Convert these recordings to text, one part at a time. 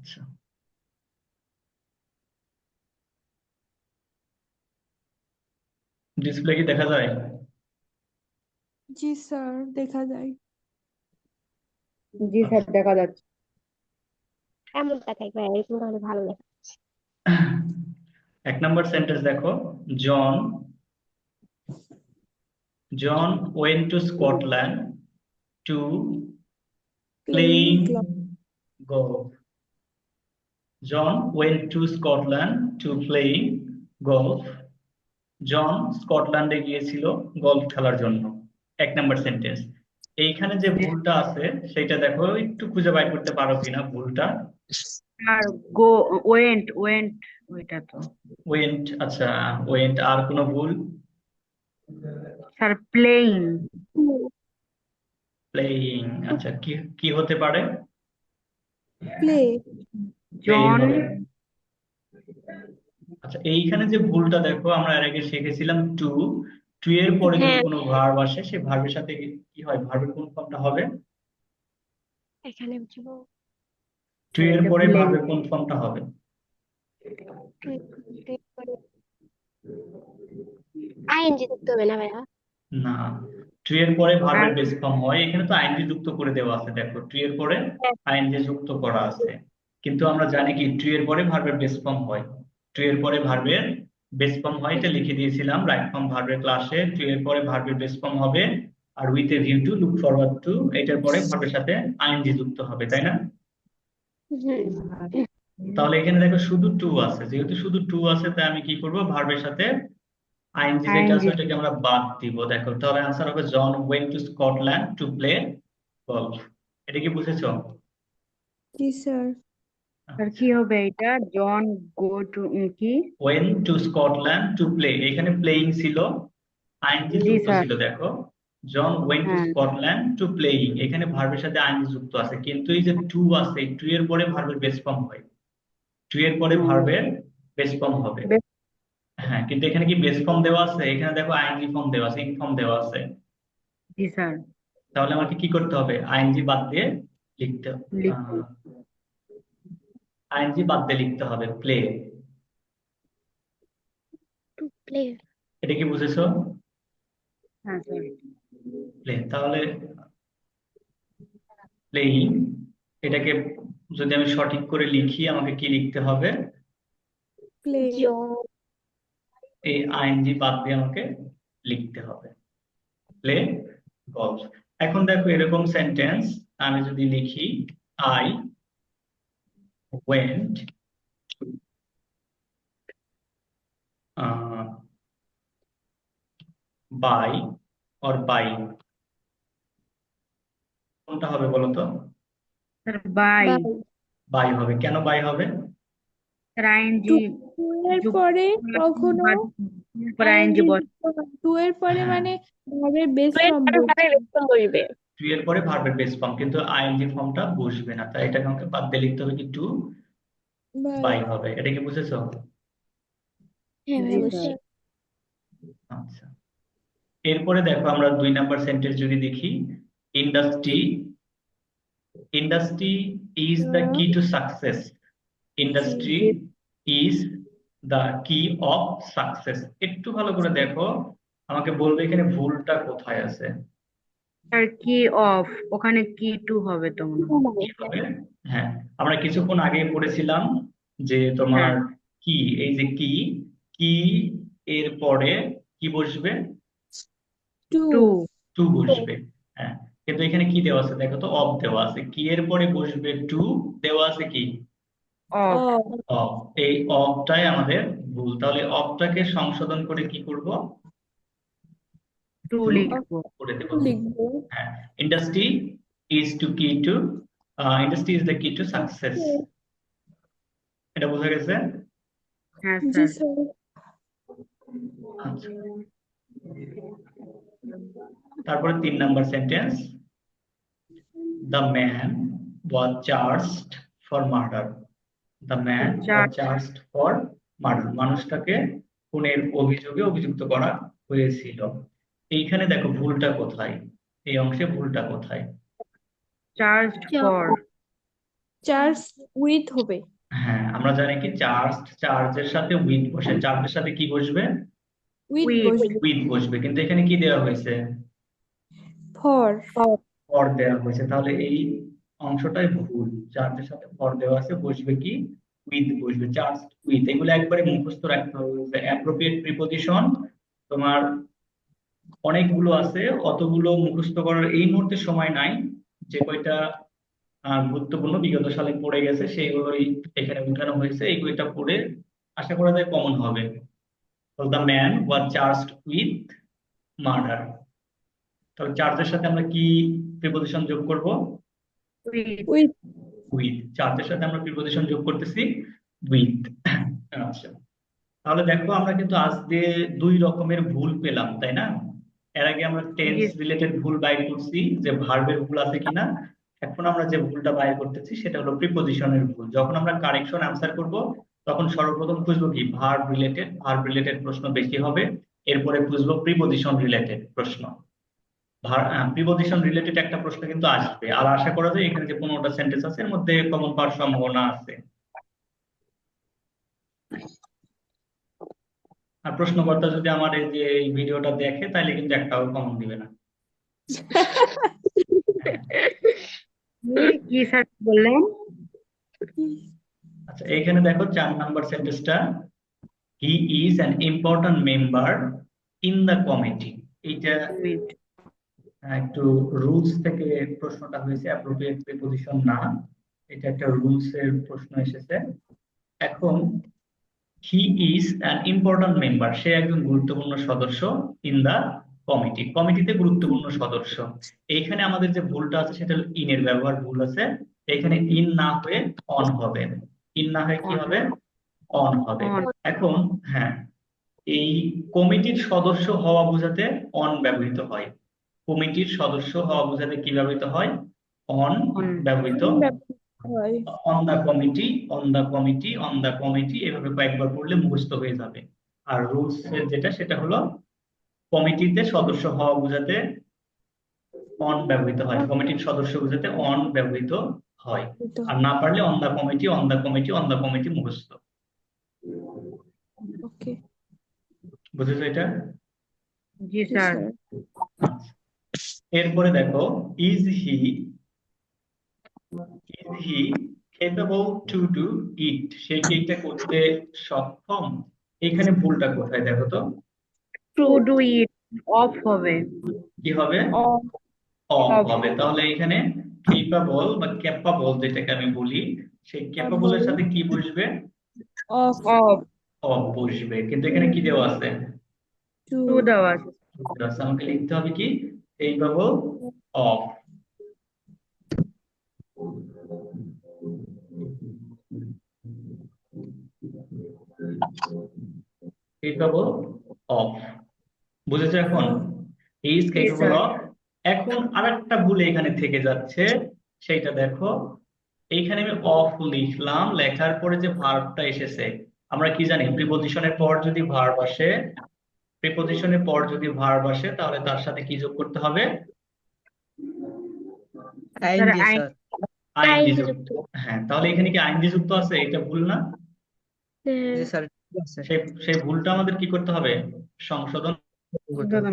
আচ্ছা, ডিসপ্লে কি দেখা যায়? জি স্যার, দেখা যায়। জি স্যার, আচ্ছা। দেখা যাচ্ছে। এমন তাকাই ভাই, এরকম তাহলে ভালো লাগে। এক নম্বর সেন্টেন্স দেখো, John John went to Scotland to playing playing club. Golf. John went to Scotland to playing golf. John স্কটল্যান্ডে গিয়েছিল গলফ খেলার জন্য। এক নম্বর সেন্টেন্স। এইখানে যে জি ভুলটা আছে সেটা দেখো, একটু খুঁজে বাইর করতে পারো কিনা ভুলটা। স্যার, গো ওয়েন্ট ওয়েন্ট ওইটা তো। ওয়েন্ট, আচ্ছা, ওয়েন্ট। আর কোনো ভুল? Sir, playing. প্লেইং, আচ্ছা, কি কি হতে পারে? প্লে। প্লেই জন। হবে। আচ্ছা, এইখানে যে ভুলটা দেখো, আমরা এর আগে শিখেছিলাম টু। টু এর পরে যদি হ্যাঁ, কোনো ভার্ব আসে, সেই ভার্বের সাথে কি হয়, ভার্বের কোন ফর্মটা হবে? এখানে বুঝবো। টু স্যার, এর এটা পরে প্লেইং। ভার্বের কোন ফর্মটা হবে? আইএনজি যুক্ত হবে না ভাইয়া? না, টু এর পরে আর ভার্বের বেস ফর্ম হয়। এখানে তো আইএনজি যুক্ত করে দেওয়া আছে, দেখো টু এর পরে হ্যাঁ। আইএনজি যুক্ত করা আছে। কিন্তু আমরা জানি কি টু এর পরে ভার্বের বেস ফর্ম হয়। টু এর পরে ভার্বের বেস ফর্ম হয়, এটা লিখে দিয়েছিলাম রাইট ফর্ম ভার্বের ক্লাসে। টু এর পরে ভার্বের বেস ফর্ম হবে, আর with a view to, look forward to, এটার পরে ভার্বের সাথে আইএনজি যুক্ত হবে, তাই না? তাহলে এখানে দেখো শুধু টু আছে, যেহেতু শুধু টু আছে তাই আমি কি করব, ভার্বের সাথে আইএনজি যেটা আছে আইএনজি। ওটাকে আমরা বাদ দিব। দেখো তাহলে আনসার হবে John went to Scotland to play golf. এটা কি বুঝেছো? জি স্যার। স্যার, আচ্ছা, কি হবে এটা? জন গো টু কি? Went to Scotland to play, এখানে প্লেইং ছিল, আইএনজি জি যুক্ত স্যার। ছিল। দেখো জন ওয়েন্ট টু হ্যাঁ। স্কটল্যান্ড টু প্লেইং, এখানে ভার্বের সাথে আইএনজি যুক্ত আছে, কিন্তু এই যে টু আছে, টু এর পরে ভার্বের বেস ফর্ম হয়। টু এর পরে হুম, ভার্বের বেস ফর্ম হবে। বেশ। হ্যাঁ, কিন্তু এখানে কি বেস ফর্ম দেওয়া আছে? এখানে দেখো আইএনজি ফর্ম দেওয়া আছে, ইন ফর্ম দেওয়া আছে। জি স্যার। তাহলে আমাকে কি করতে হবে, আইএনজি বাদ দিয়ে লিখতে লিখুন। আইএনজি বাদ দিয়ে লিখতে হবে প্লে। To play. এটা কি বুঝেছো? হ্যাঁ স্যার। প্লে, তাহলে প্লেইং, এটাকে যদি আমি সঠিক করে লিখি, আমাকে কি লিখতে হবে? প্লে। এই আইএনজি বাদ দিয়ে আমাকে লিখতে হবে প্লে গলফ। এখন দেখো এরকম সেন্টেন্স আমি যদি লিখি, I went by or by, কোনটা হবে বলো তো? Sir, by. বাই। বাই হবে। কেন বাই হবে? স্যার, টু আইএনজি এর যুক্ত পরে কখনো পরে আইএনজি আইএনজি বস। যুক্ত হয়, টু এর পরে হ্যাঁ, মানে ভার্বের বেস টু এর ফর্ম পরে ভাবে রেসপন্স করবে। টু এর পরে ভার্বের বেস ফর্ম, কিন্তু আইএনজি ফর্মটা বসবে না, তাই এটাকে আমাকে বাদ দিয়ে লিখতে হবে কি টু বাই। বাই হবে। এটা কি বুঝেছো? হ্যাঁ জি ভাইয়া, জি বুঝছি। স্যার। স্যার। আচ্ছা, এরপরে দেখো আমরা দুই নাম্বার সেন্টেন্স যদি দেখি, ইন্ডাস্ট্রি ইন্ডাস্ট্রি ইজ দ্য কি to success. G. Industry G is the কি অফ সাকসেস। একটু ভালো করে দেখো, আমাকে বলবে এখানে ভুলটা কোথায় আছে। স্যার, কি অফ, ওখানে কি টু হবে তো মনে হয়। কি হবে? হ্যাঁ, আমরা কিছুক্ষণ আগে পড়েছিলাম যে তোমার হ্যাঁ। কি, এই যে কি, কি এর পরে কি বসবে? টু। টু। টু বসবে। হ্যাঁ, কিন্তু এখানে কি দেওয়া আছে দেখো তো, অফ দেওয়া আছে। কি এর পরে বসবে টু, দেওয়া আছে কি অফ। অফ। অফ। এই অফটাই আমাদের ভুল। তাহলে অফটাকে সংশোধন করে কি করব, টু টু লিখবো। করে দেব। লিখবো। হ্যাঁ, ইন্ডাস্ট্রি ইজ টু কি টু, ইন্ডাস্ট্রি ইজ দ্য কি টু সাকসেস। এটা বোঝা গেছে? হ্যাঁ জি স্যার। স্যার। আচ্ছা, তারপরে তিন number sentence, the man was charged for murder. The man was চার। চার্জড ফর মার্ডার, মানুষটাকে খুনের অভিযোগে অভিযুক্ত করা হয়েছিল। এইখানে দেখো ভুলটা কোথায়, এই অংশে ভুলটা কোথায়? Charged for. চার্জ উইথ হবে হ্যাঁ, আমরা জানি কি চার্জের সাথে উইথ বসে, চার্জের সাথে কি বসবে? উইথ উইথ বসবে উইথ বসবে, কিন্তু এখানে কি দেওয়া হয়েছে? ফর ফর দেওয়া হয়েছে, তাহলে এই অংশটাই ভুল। চার্জের সাথে ফর দেওয়া আছে, বসবে কি? উইথ বসবে, চার্জ উইথ। এগুলো একবারে মুখস্থ রাখতে হবে। অ্যাপ্রোপ্রিয়েট প্রিপজিশন তোমার অনেকগুলো আছে, অতগুলো মুখস্থ করার এই মুহূর্তে সময় নাই। যে কয়টা গুরুত্বপূর্ণ বিগত সালে পড়ে গেছে সেইগুলোই এখানে উঠানো হয়েছে। এই বইটা পড়ে আশা করা যায় কমন হবে। The man was charged with murder. তাহলে চার্জের সাথে আমরা কি প্রিপজিশন যোগ করব? With with with. চার্জের সাথে আমরা প্রিপজিশন যোগ করতেছি উইথ। আচ্ছা, তাহলে দেখো আমরা কিন্তু আজকে দুই রকমের ভুল পেলাম, তাই না? এর আগে আমরা টেন্স জি রিলেটেড ভুল বাইর করছি, যে ভার্বের ভুল আছে কিনা। এখন আমরা যে ভুলটা বাইর করতেছি সেটা হলো প্রিপজিশনের ভুল। যখন আমরা কারেকশন অ্যান্সার করব তখন সর্বপ্রথম খুঁজবো কি? ভার্ব রিলেটেড প্রশ্ন বেশি হবে, এরপরে খুঁজবো প্রিপজিশন রিলেটেড প্রশ্ন। প্রিপজিশন রিলেটেড একটা প্রশ্ন কিন্তু আসবে, আর আশা করা যায় এখানে যে 15টা সেন্টেন্স আছে এর মধ্যে কমন পাওয়ার সম্ভাবনা আছে। আর প্রশ্নকর্তা যদি আমার এই যে এই ভিডিওটা দেখে তাহলে কিন্তু একটাও কমন দিবে না। হ্যাঁ। কি স্যার বললেন? আচ্ছা, এইখানে দেখো 4 নাম্বার সেন্টেন্সটা, হি is an important member in the committee. এইটা উইথ একটু রুলস থেকে প্রশ্নটা হয়েছে, অ্যাপ্রোপ্রিয়েট প্রিপজিশন না, এটা একটা রুলস এর প্রশ্ন এসেছে। এখন he is an important member, সে একজন গুরুত্বপূর্ণ সদস্য ইন দা কমিটিতে গুরুত্বপূর্ণ সদস্য। এইখানে আমাদের যে ভুলটা আছে সেটা হলো ইন এর ব্যবহার ভুল আছে। এখানে ইন না হয়ে অন হবে। ইন না হয়ে কি হবে? অন হবে। অন এখন হ্যাঁ, এই কমিটির সদস্য হওয়া বোঝাতে অন ব্যবহৃত হয়। কমিটির সদস্য হওয়া বোঝাতে কি ব্যবহৃত হয়? অন অন ব্যবহৃত। হয় on the committee, on the committee, on the committee, এভাবে কয়েকবার পড়লে মুখস্থ হয়ে যাবে। আর রুলস এর যেটা সেটা হলো কমিটিতে সদস্য হওয়া বোঝাতে অন ব্যবহৃত হয়, কমিটির সদস্য বোঝাতে অন ব্যবহৃত হয়। আর না পারলে on the committee, on the committee, on the committee মুখস্থ। ওকে বুঝেছো এটা? জি স্যার আচ্ছা, এরপরে দেখো, is he capable to do it, সে কি এটা করতে সক্ষম? এখানে ভুলটা কোথায় দেখো তো? টু ডু ইট অফ হবে কি হবে? অফ অফ অফ হবে। তাহলে এখানে কেপাবল বা ক্যাপাবল যেটাকে আমি বলি, সেই ক্যাপাবলের বল সাথে কি বসবে? অফ অফ অফ বসবে, কিন্তু এখানে কি দেওয়া আছে? টু টু দেওয়া আছে আমাকে লিখতে হবে কি? Capable of. Capable of. বুঝেছো এখন? Is G capable sir of. এখন আরেকটা ভুল এখানে থেকে যাচ্ছে, সেইটা দেখো। এইখানে আমি অফ লিখলাম, লেখার পরে যে ভার্বটা এসেছে, আমরা কি জানি? প্রিপজিশনের পর যদি ভার্ব আসে, প্রিপজিশনের পর যদি ভার্ব আসে তাহলে তার সাথে কি যোগ করতে হবে? স্যার আইএনজি আইন স্যার। আইএনজি আইএনজি যুক্ত। যুক্ত। হ্যাঁ, তাহলে এখানে কি আইএনজি যুক্ত আছে? এটা ভুল না? হ্যাঁ, জি স্যার, ঠিক আছে। সেই সেই ভুলটা আমাদের কি করতে হবে? সংশোধন করতে হবে।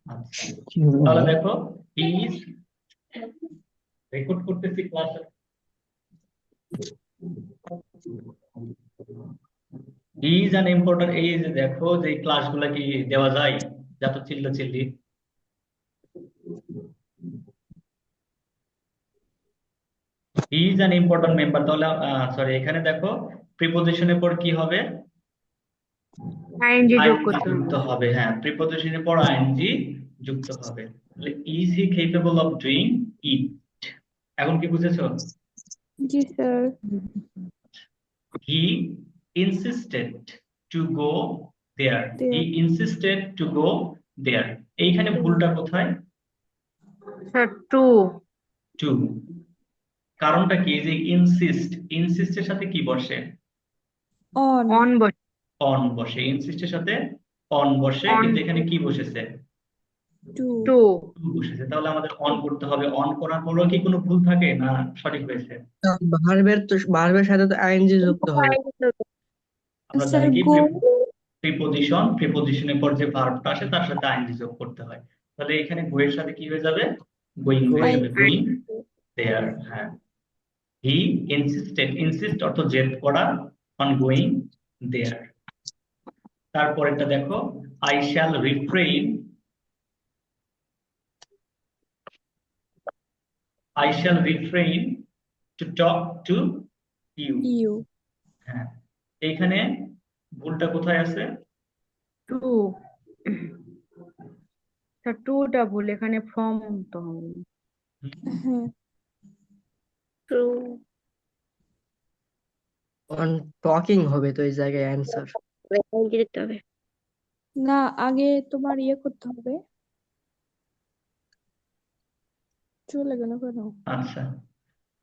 আচ্ছা, তাহলে দেখো, ইজ, রেকর্ড করতেছি ক্লাস। ইজ অ্যান ইম্পর্টেন্ট, এই যে দেখো যে ক্লাসগুলো কি দেওয়া যায়? যত চিল্লি ইজ অ্যান ইম্পর্টেন্ট মেম্বার, তাহলে সরি, এখানে দেখো প্রিপজিশনের পর কি হবে? আইএনজি যোগ আইএনজি করতে যুক্ত হবে হবে। হ্যাঁ, প্রিপজিশনের পর আইএনজি যুক্ত হবে। Is he capable of doing it. এখন কি বুঝেছো? জি sir he insisted to go there. He insisted to go there. এইখানে ভুলটা কোথায়? Sir to to. কারণটা কি? যে ইনসিস্টের সাথে কি বসে? অন অন বসে অন বসে। ইনসিস্টের সাথে অন বসে, অন কিন্তু এখানে কি বসেছে? টু টু টু বসেছে। তাহলে আমাদের অন করতে হবে। অন করার পরেও কি কোনো ভুল থাকে না সঠিক হয়েছে? ভার্বের সাথে তো আইএনজি যুক্ত হবে। আমরা স্যার জানি কি গো প্রিপোজিশনের পর যে ভার্বটা আসে তার সাথে আইএনজি যোগ করতে হয়। তাহলে এখানে গো এর সাথে কি হয়ে যাবে? গোয়িং হয়ে Going. যাবে, গোয়িং দেয়ার। হ্যাঁ, হি ইনসিস্টেড, ইনসিস্ট অর্থ জেদ করা, অন গোয়িং দেয়ার। তারপরেরটা দেখো, I shall refrain, I shall refrain to talk to you. You হ্যাঁ, এইখানে ভুলটা কোথায় আছে? টু স্যার টুটা ভুল, এখানে ফ্রম তো হবে। হ্যাঁ ট্রু অন টকিং হবে তো এই জায়গায় অ্যান্সার। দিতে হবে। না, আগে তোমার ইয়ে করতে হবে। চলে গেল কেন? আচ্ছা,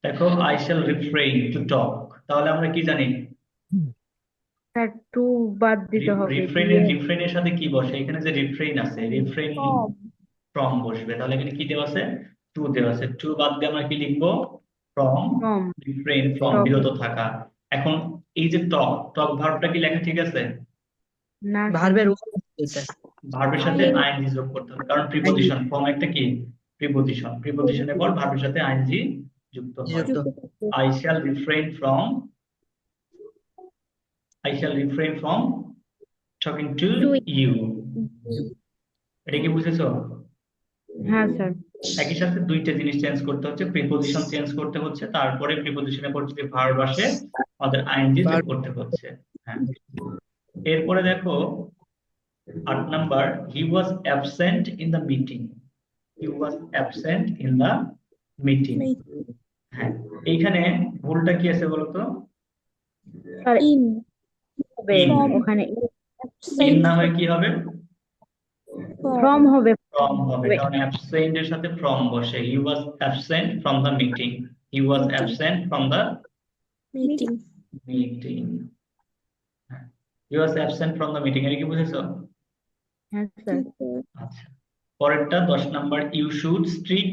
দেখো I shall refrain to talk, তাহলে আমরা কি জানি? স্যার টু বাদ দিতে হবে দিয়ে রিফ্রেইনের সাথে কি বসে? এখানে যে রিফ্রেইন আছে, রিফ্রেইন ফ্রম ফ্রম বসবে। তাহলে এখানে কি দেওয়া আছে? টু দেওয়া আছে। টু বাদ দিয়ে আমরা কি লিখবো? ফ্রম। ফ্রম রিফ্রেইন ফ্রম, টক বিরত থাকা। এখন এই যে টক, টক ভার্বটা কি লেখা ঠিক আছে? না স্যার। ভার্বের এটা ভার্বের সাথে আইএনজি যোগ করতে হবে, কারণ প্রিপোজিশন। ফর্ম একটা কি? প্রিপোজিশন। প্রিপোজিশনের পর ভার্বের সাথে আইএনজি যুক্ত হয়। যুক্ত। I shall refrain from, I shall refrain from talking to you. এটা কি বুঝেছো? হ্যাঁ স্যার। একই সাথে দুইটা জিনিস চেঞ্জ করতে হচ্ছে, প্রিপোজিশন চেঞ্জ করতে হচ্ছে, তারপরে প্রিপোজিশনের পর যদি ভার্ব আসে আমাদের আইএনজি যোগ Verb. করতে হচ্ছে। হ্যাঁ, এরপরে দেখো 8 number, he was absent in the meeting. He was absent in the meeting. হ্যাঁ, এইখানে ভুলটা কি আছে বলতো? স্যার ইন হবে ফ্রম ওখানে ইন না হয় কি হবে? ফ্রম হবে। ফ্রম হবে, কারণ অ্যাবসেন্ট এর সাথে ফ্রম বসে। He was absent from the meeting, he was absent from the meeting meeting. হ্যাঁ, he was absent from the meeting. এটা কি বুঝেছো? হ্যাঁ স্যার। আচ্ছা, পরেরটা 10 number, you should strike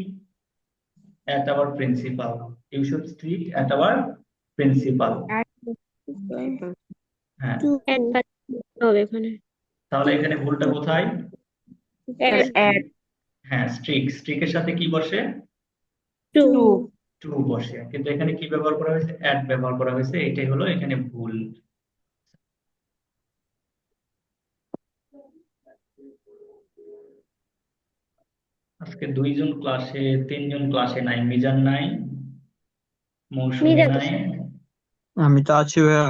at our principal. You should strike at our principal. হ্যাঁ, add বাদ দিতে হবে এখানে। তাহলে এখানে ভুলটা কোথায়? অ্যাড অ্যাড হ্যাঁ, স্ট্রিকের সাথে কি বসে? টু টু টু বসে, কিন্তু এখানে কি ব্যবহার করা হয়েছে? অ্যাট ব্যবহার করা হয়েছে। এটাই হলো এখানে ভুল। আজকে 3জন ক্লাসে নাই। মিজান নাই, মৌসুমী মিজান তো নাই, আমি তো আছি ভাইয়া।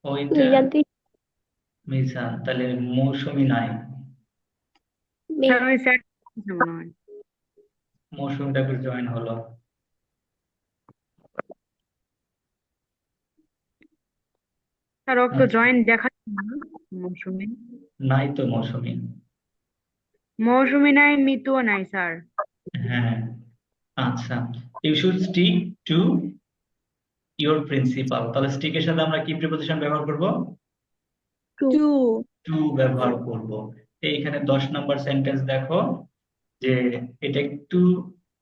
ওইটা মিজান তুই মিজান, তাহলে মৌসুমী নাই। স্যার ওই স্যার মনে হয়। মৌসুমীটা জয়েন হলো। স্যার ও তো আচ্ছা, জয়েন দেখাচ্ছে না। মৌসুমী নাই তো মৌসুমী। মৌসুমী নাই, মিতুও নাই স্যার। হ্যাঁ, আচ্ছা, you should stick to your principle. তাহলে স্টিকের সাথে আমরা কি প্রিপোজিশন ব্যবহার করব? টু টু ব্যবহার করব। এইখানে 10 নাম্বার সেন্টেন্স দেখো, যে এটা একটু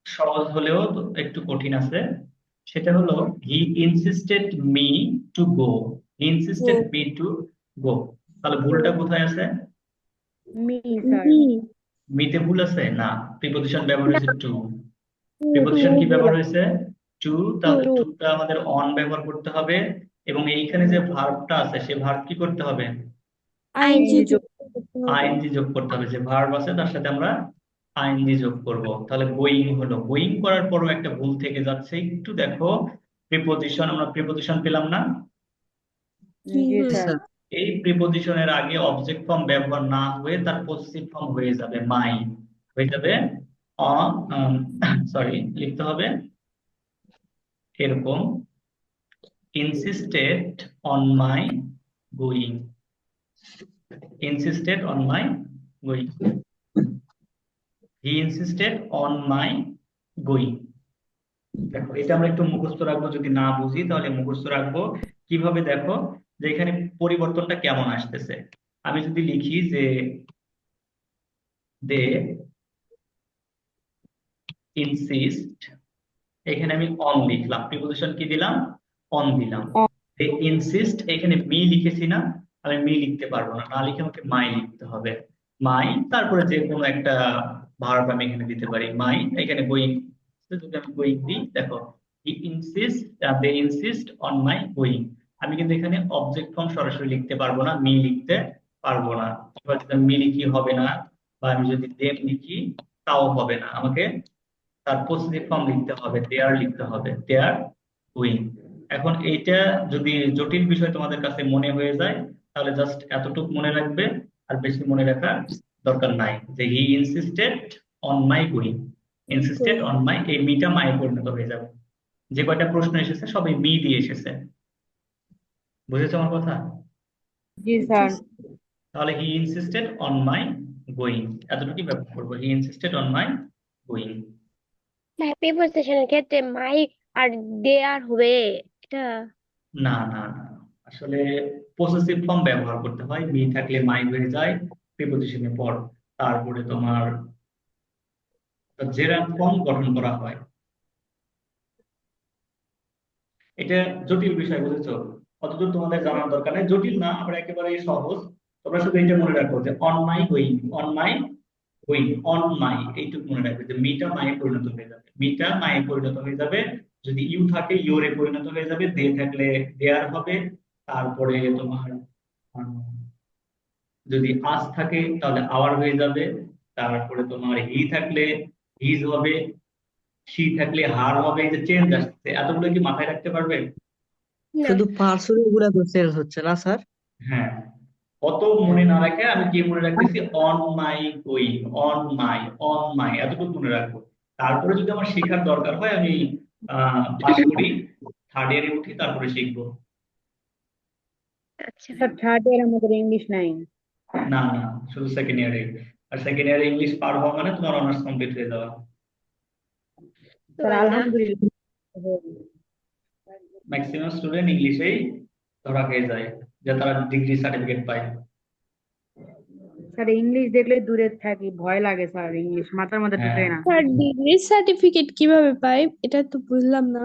সহজ হলেও একটু কঠিন আছে। সেটা হলো, he insisted me to go. He insisted me to গো। তাহলে ভুলটা কোথায় আছে? Me sir. মিতে ভুল আছে না, প্রিপোজিশন ব্যবহার হয়েছে টু। প্রিপোজিশন কি ব্যবহার হয়েছে? টু। তাহলে টুটা আমাদের অন ব্যবহার করতে হবে, এবং এইখানে যে ভার্বটা আছে সে ভার্ব কি করতে হবে? আইএনজি যোগ করতে হবে। আইএনজি যোগ করতে হবে। যে ভার্ব আছে তার সাথে আমরা আইএনজি যোগ করব। তাহলে গোয়িং হলো। গোয়িং করার পরও একটা ভুল থেকে যাচ্ছে, একটু দেখো। প্রিপোজিশন, আমরা প্রিপোজিশন পেলাম না? জি Yes, স্যার। sir. এই প্রিপোজিশনের আগে অবজেক্ট ফর্ম ব্যবহার না হয়ে তার পজিটিভ ফর্ম হয়ে যাবে মাই, হয়ে যাবে সরি, লিখতে হবে এরকম, insisted on my going, insisted on my going, he insisted on my going। দেখো, এটা আমরা একটু মুখস্থ রাখবো, যদি না বুঝি তাহলে মুখস্থ রাখবো। কিভাবে? দেখো যে এখানে পরিবর্তনটা কেমন আসতেছে। আমি যদি লিখি যে দে ইনসিস্ট, এখানে আমি অন লিখলাম, প্রিপোজিশন কি দিলাম, অন দিলাম। দে ইনসিস্ট, এখানে মি লিখেছি না, আমি মি লিখতে পারবো না, না লিখে আমাকে মাই লিখতে হবে। মাই, তারপরে যে কোনো একটা ভার্ব আমি এখানে দিতে পারি, মাই, এখানে গোয়িং, যদি আমি গোয়িং দিই, দেখো he insist, they insist on my going. আমি কিন্তু এখানে অবজেক্ট ফর্ম সরাসরি লিখতে পারবো না, মি লিখতে পারবো না। এবার যদি আমি মি লিখি হবে না, বা আমি যদি দেম লিখি তাও হবে না, আমাকে তার পজিটিভ ফর্ম লিখতে হবে, দেয়ার লিখতে হবে, দেয়ার ডুইং। এখন এইটা যদি জটিল বিষয় তোমাদের কাছে মনে হয়ে যায়, তাহলে জাস্ট এতটুকু মনে রাখবে, আর বেশি মনে রাখার দরকার নাই, যে he insisted on my going. Insisted on my, এই মিটা মাই পরিণত হয়ে যাবে। যে কয়টা প্রশ্ন এসেছে সবই মি দিয়ে এসেছে, বুঝেছো আমার কথা? জি স্যার। তাহলে he insisted on my going, এতটুকুই ব্যবহার করবো, he insisted on my going. ভাই প্রিপোজিশনের ক্ষেত্রে মাই আর দেয়ার হবে এটা? না না না, আসলে পসেসিভ ফর্ম ব্যবহার করতে হয়, মি থাকলে মাই হয়ে যায় প্রিপোজিশনের পর, তারপরে তোমার জেরার ফর্ম গঠন করা হয়। এটা জটিল বিষয়, বুঝেছো? অতদূর তোমাদের জানার দরকার নেই, জটিল না, আবার একেবারে সহজ। তোমরা শুধু এটা মনে রাখো যে on my going, on my going, on my, এইটুকু মনে রাখবে, যে মিটা মায়ে পরিণত হয়ে যাবে, মিটা মায়ে পরিণত হয়ে যাবে। যদি ইউ থাকে ইউরে পরিণত হয়ে যাবে, দে থাকলে দেয়ার হবে, তারপরে তোমার যদি আস থাকে তাহলে আওয়ার হয়ে যাবে, তারপরে তোমার হি থাকলে হিজ হবে, সি থাকলে হার হবে। এই যে চেঞ্জ আসছে, এতগুলো কি মাথায় রাখতে পারবে? না। শুধু পার্সোনাল গুলা তো চেঞ্জ হচ্ছে না স্যার? হ্যাঁ, অত মনে না রাখে আমি কি মনে রাখতেছি, on my going, on my, on my, এতটুকু মনে রাখবো। তারপরে যদি আমার শেখার দরকার হয়, আমি পাস করি, থার্ড ইয়ারে উঠি, তারপরে শিখবো। আচ্ছা ভাই। স্যার থার্ড ইয়ার আমাদের ইংলিশ নাই। না না, শুধু সেকেন্ড ইয়ারে। আর সেকেন্ড ইয়ারে ইংলিশ পার হওয়া মানে তোমার অনার্স কমপ্লিট হয়ে যাওয়া। স্যার আলহামদুলিল্লাহ। ম্যাক্সিমাম স্টুডেন্ট ইংলিশেই ধরা খেয়ে যায়, যে তারা ডিগ্রি সার্টিফিকেট পায়। স্যার ইংলিশ দেখলে দূরে থাকি, ভয় লাগে স্যার, ইংলিশ মাথার মধ্যে হ্যাঁ, ঢুকে না। স্যার ডিগ্রি সার্টিফিকেট কিভাবে পাই এটা তো বুঝলাম না।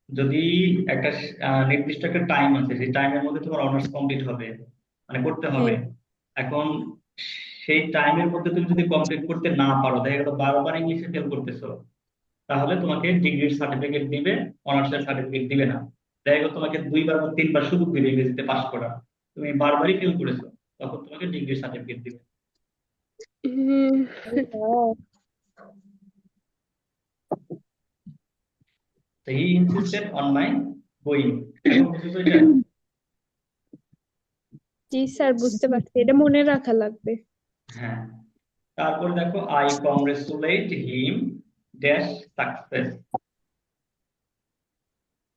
যদি একটা নির্দিষ্ট একটা টাইম আছে, সেই টাইমের মধ্যে তোমার অনার্স কমপ্লিট হবে, মানে করতে হবে। হ্যাঁ। এখন সেই টাইমের মধ্যে তুমি যদি কমপ্লিট করতে না পারো, দেখা গেল বারবার ইংলিশে ফেল করতেছো, তাহলে তোমাকে ডিগ্রির সার্টিফিকেট দিবে, অনার্সের সার্টিফিকেট দিবে না। দেখা গেল তোমাকে 2বার বা 3বার সুযোগ দিবে ইংরেজিতে পাস করা, তুমি বারবারই ফেল করেছো, তখন তোমাকে ডিগ্রির সার্টিফিকেট দিবে। হুম। তো he insisted on my going, এখন বুঝেছো এটা? জি স্যার, বুঝতে পারছি, এটা মনে রাখা লাগবে। হ্যাঁ, তারপর দেখো I congratulate him dash success.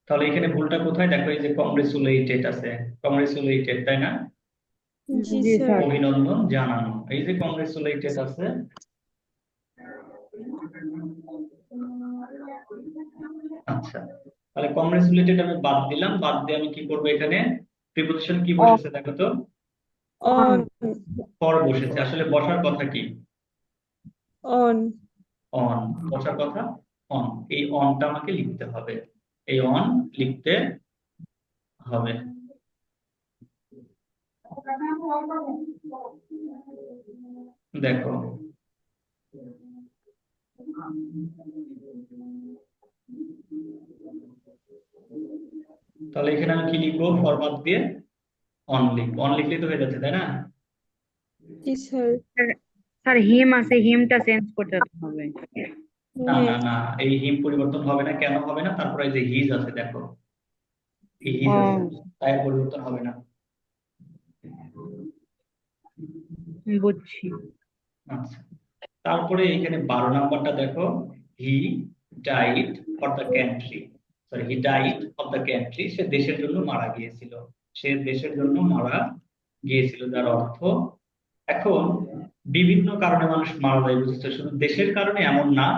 তাহলে এখানে ভুলটা কোথায় দেখো, এই যে কংগ্রেচুলেটেড আছে, কংগ্রেচুলেটেড, তাই না? জি জি স্যার। স্যার। অভিনন্দন জানানো, এই যে কংগ্রেচুলেটেড আছে। আচ্ছা, তাহলে কংগ্রেচুলেটেড আমি বাদ দিলাম, বাদ দিয়ে আমি কি করবো, এখানে প্রিপোজিশন কি বসেছে দেখো তো, অন। ফর বসেছে। আসলে বসার কথা কি, অন। অন, বসার কথা অন। এই অনটা আমাকে লিখতে হবে, এই অন লিখতে হবে। দেখো তাহলে এখানে আমি কি লিখবো, ফরম্যাট দিয়ে অন লিখবো, অন লিখলেই তো হয়ে যাচ্ছে, তাই না? জি স্যার। স্যার হিম আছে, হিমটা চেঞ্জ করতে হবে। না হ্যাঁ। না না, এই হিম পরিবর্তন হবে না, কেন হবে না? তারপরে এই যে হিজ আছে, দেখো এই হিজ আছে, তাই আর পরিবর্তন হবে না। বুঝছি। আচ্ছা, তারপরে এখানে 12 নাম্বারটা দেখো, he died for the country, sorry he died of the country, সে দেশের জন্য মারা গিয়েছিল, সে দেশের জন্য মারা গিয়েছিল, যার অর্থ, এখন বিভিন্ন কারণে মানুষ মারা যায়, বুঝেছো? শুধু দেশের কারণে এমন না,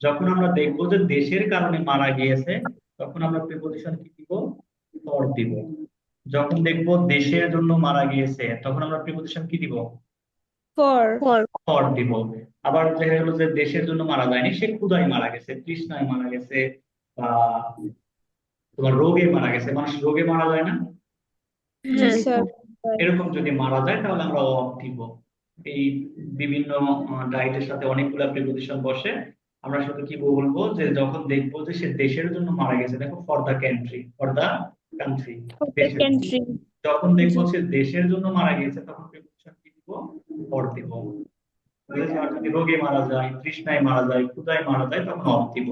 যখন আমরা দেখবো যে দেশের কারণে মারা গিয়েছে, তখন আমরা প্রিপোজিশন কি দিব, ফর দিব। যখন দেখবো দেশের জন্য মারা গিয়েছে তখন আমরা প্রিপজিশন কি দিব? ফর ফর ফর দিব। আবার দেখা গেল যে দেশের জন্য মারা যায়নি, সে ক্ষুধায় মারা গেছে, তৃষ্ণায় মারা গেছে, বা তোমার রোগে মারা গেছে। মানুষ রোগে মারা যায় না? জি হ্যাঁ স্যার এরকম যদি মারা যায় তাহলে আমরা অফ দিব। এই বিভিন্ন ডায়েটের সাথে অনেকগুলা প্রিপজিশন বসে, আমরা শুধু কি বলবো যে যখন দেখবো যে সে দেশের জন্য মারা গেছে, দেখো for the country, for the country, for the দেশের জন্য। কান্ট্রি যখন দেখবো জি সে দেশের জন্য মারা গিয়েছে তখন প্রিপজিশন কি দিব? ফর দিব। বুঝেছো? আর যদি রোগে মারা যায়, তৃষ্ণায় মারা যায়, ক্ষুধায় মারা যায় তখন অফ দিব।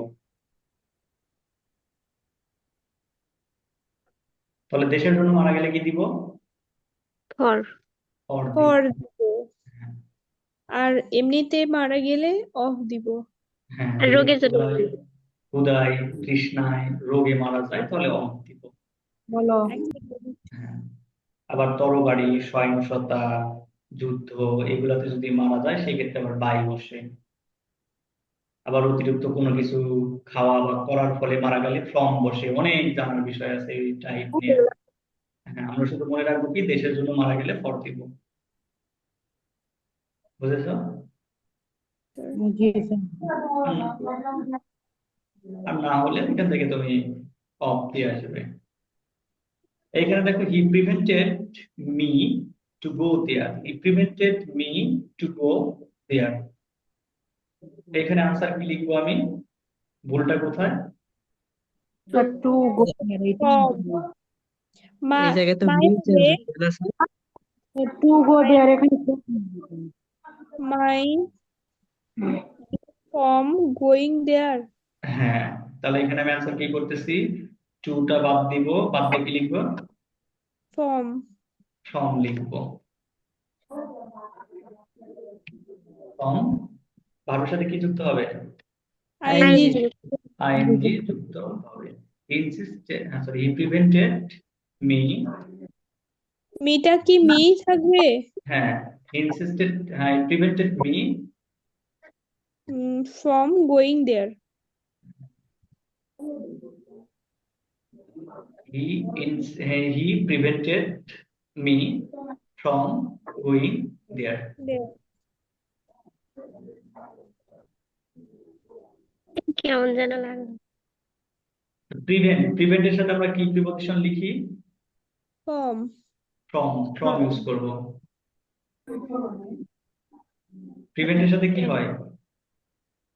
তাহলে দেশের জন্য মারা গেলে কি দিব? ফর ফর দিব। ফর দিব আর এমনিতে মারা গেলে অফ দিব হ্যাঁ, আর যদি রোগের জন্য ক্ষুধায়, তৃষ্ণায়, রোগে মারা যায় তাহলে অফ দিব। বলো। এক সেকেন্ড হ্যাঁ। আবার তরবারি, সহিংসতা, যুদ্ধ এগুলাতে যদি মারা যায় সেক্ষেত্রে আবার বাই বসে। আবার অতিরিক্ত কোনো কিছু খাওয়া বা করার ফলে মারা গেলে ফ্রম বসে। অনেক জানার বিষয় আছে এই টাইপ নিয়ে। হ্যাঁ, আমরা শুধু মনে রাখবো কি দেশের জন্য মারা গেলে ফর দিব। বুঝেছো? জি স্যার। আর না হলে এখান থেকে তুমি অফ দিয়ে আসবে। এখানে দেখো he prevented me to go there, he prevented me to go there. এখানে আনসার কি লিখবো আমি? ভুলটা কোথায়? স্যার টু গো ফর মা এই জায়গায় তো মাই মিল চেঞ্জ ওয়ে হচ্ছে না স্যার? টু গো দেয়ার এখানে মাই ফ্রম গোয়িং দেয়ার হ্যাঁ, তাহলে এখানে আমি আনসার কি করতেছি? টুটা বাদ দিব, বাদ দিয়ে কি লিখবো? ফ্রম ফ্রম লিখবো। ফ্রম ভার্বের সাথে কি যুক্ত হবে? আইএনজি আইএনজি আইএনজি যুক্ত হবে। Insisted, sorry, he prevented me. মিটা কি মি থাকবে হ্যাঁ, ইনসিস্টেড, হ্যাঁ, he prevented me. From going there He prevented me from going there. কেমন যেন লাগলো। প্রিভেন্ট এর সাথে আমরা কি প্রিপজিশন লিখি? ফ্রম ফ্রম ইউজ করব। প্রিভেন্ট এর সাথে কি হয়?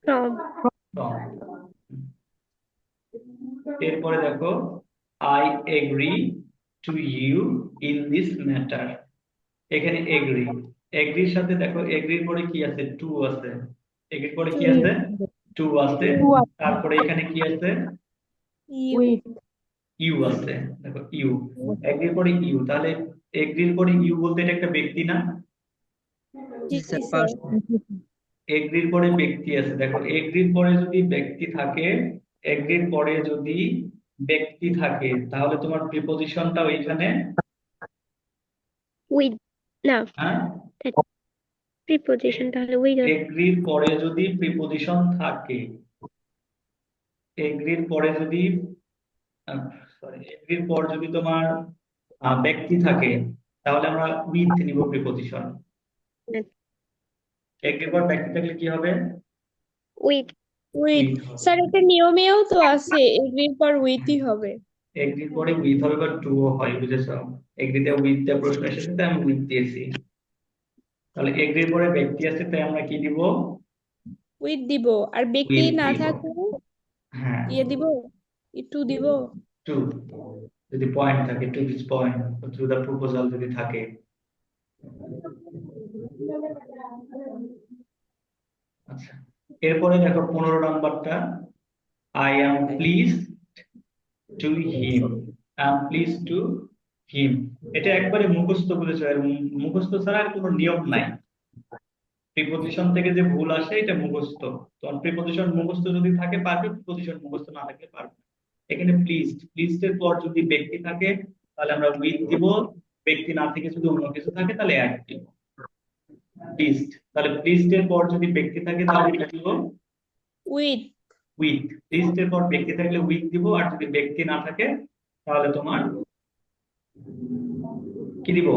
From from. এরপরে দেখো I agree to you in this matter. এখানে এগ্রি, এগ্রির সাথে দেখো এগ্রির পরে কি আছে? টু আছে। এগ্রির পরে কি আছে? টু আছে। তারপরে এখানে কি আছে? ইউ উইথ ইউ আছে। দেখো ইউ, এগ্রির পরে ইউ, তাহলে এগ্রির পরে ইউ বলতে এটা একটা ব্যক্তি না? জি জি স্যার, স্যার এগ্রির পরে ব্যক্তি আছে। দেখো এগ্রির পরে যদি ব্যক্তি থাকে, এগ্রির পরে যদি ব্যক্তি থাকে তাহলে তোমার প্রিপজিশনটা ওইখানে, উইথ না হ্যাঁ, প্রিপজিশন তাহলে উইথ এগ্রির পরে যদি প্রিপজিশন থাকে, এগ্রির পরে যদি, সরি, এগ্রির পর যদি তোমার ব্যক্তি থাকে তাহলে আমরা উইথ নিব প্রিপজিশন। এগ্রির পর ব্যক্তি থাকলে কি হবে? উইথ উইথ উইথ হবে। স্যার এটা নিয়মেও তো আছে এগ্রির পর উইথই হবে এগ্রির পরে উইথ হবে বা টু হয়, বুঝেছো? এগ্রিতে উইথ দেওয়ার প্রশ্ন এসেছে তাই আমি উইথ দিয়েছি। তাহলে এগ্রির পরে ব্যক্তি আছে তাই আমরা কি দিব? উইথ দিব আর ব্যক্তি উইথ না দিব। থাকলে হ্যাঁ, ইয়ে দিব টু দিব টু, যদি পয়েন্ট থাকে, to this point, through the proposal যদি থাকে। আচ্ছা, এরপরে দেখো 15 নাম্বারটা, I am please to him. I am please to him. এটা একবারে মুখস্থ বলেছে, আর মুখস্থ ছাড়া আর কোনো নিয়ম নাই। প্রিপজিশন থেকে যে ভুল আসে এটা মুখস্থ। তোমার প্রিপজিশন মুখস্থ যদি থাকে পারবে, প্রিপজিশন মুখস্থ না থাকলে পারবে। এখানে প্লিজ, প্লিজ এর পর যদি ব্যক্তি থাকে তাহলে আমরা উইথ দিব, ব্যক্তি না থেকে যদি অন্য কিছু থাকে তাহলে অ্যাড দিব। প্লিজ, তাহলে প্লিজ এর পর যদি ব্যক্তি থাকে তাহলে কি দিব? With with. প্লিজ এর পর ব্যক্তি থাকলে উইথ দিব, আর যদি ব্যক্তি না থাকে তাহলে তোমার কি দিব?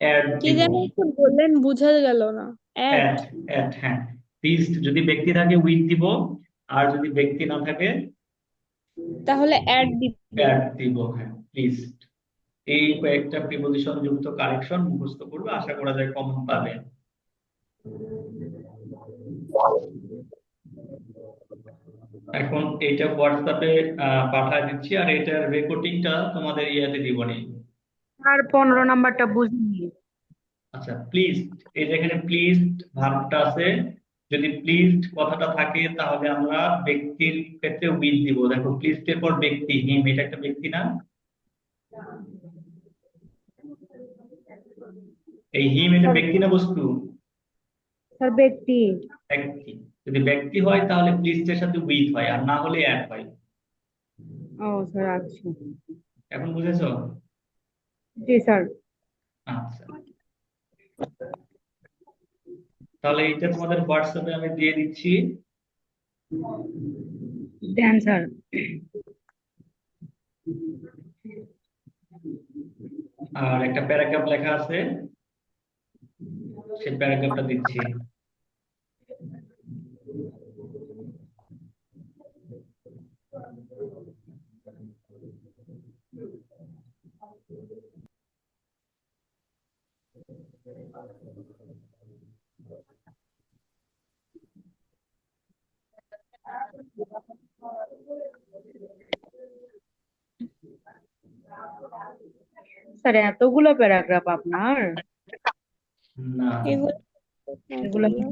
অ্যাট কি দিব। যেন একটু বললেন, বোঝা গেল না। অ্যাড। অ্যাট, অ্যাট, হ্যাঁ। প্লিজড যদি ব্যক্তি থাকে উইথ দিব, আর যদি ব্যক্তি না থাকে তাহলে অ্যাড দিব। অ্যাট দিব, হ্যাঁ প্লিজড। এই কয়েকটা প্রিপজিশন যুক্ত কারেকশন মুখস্থ করবে, আশা করা যায় কমন পাবে। এখন এইটা হোয়াটসঅ্যাপে পাঠিয়ে দিচ্ছি, আর এটার রেকর্ডিংটা তোমাদের ইয়াতে দিবনি। আর 15 নাম্বারটা বুঝিনি। আচ্ছা, প্লিজড, এই যেখানে প্লিজড ভার্বটা আছে, যদি প্লিজড কথাটা থাকে তাহলে আমরা ব্যক্তির ক্ষেত্রে উইথ দিব। দেখো প্লিজড এর পর ব্যক্তি হিম, এটা একটা ব্যক্তি না? এই হিম এটা ব্যক্তি না বস্তু? স্যার ব্যক্তি। ব্যক্তি। যদি ব্যক্তি হয় তাহলে প্লিজড এর সাথে উইথ হয়, আর না হলে অ্যাড হয়। ও স্যার আচ্ছা। এখন বুঝেছো? জি স্যার। আচ্ছা, তাহলে এইটা তোমাদের হোয়াটসঅ্যাপে আমি দিয়ে দিচ্ছি। দেন স্যার। আর একটা প্যারাগ্রাফ লেখা আছে, সেই প্যারাগ্রাফটা দিচ্ছি। স্যার এতগুলো প্যারাগ্রাফ আপনার? না, এগুলো এগুলো কি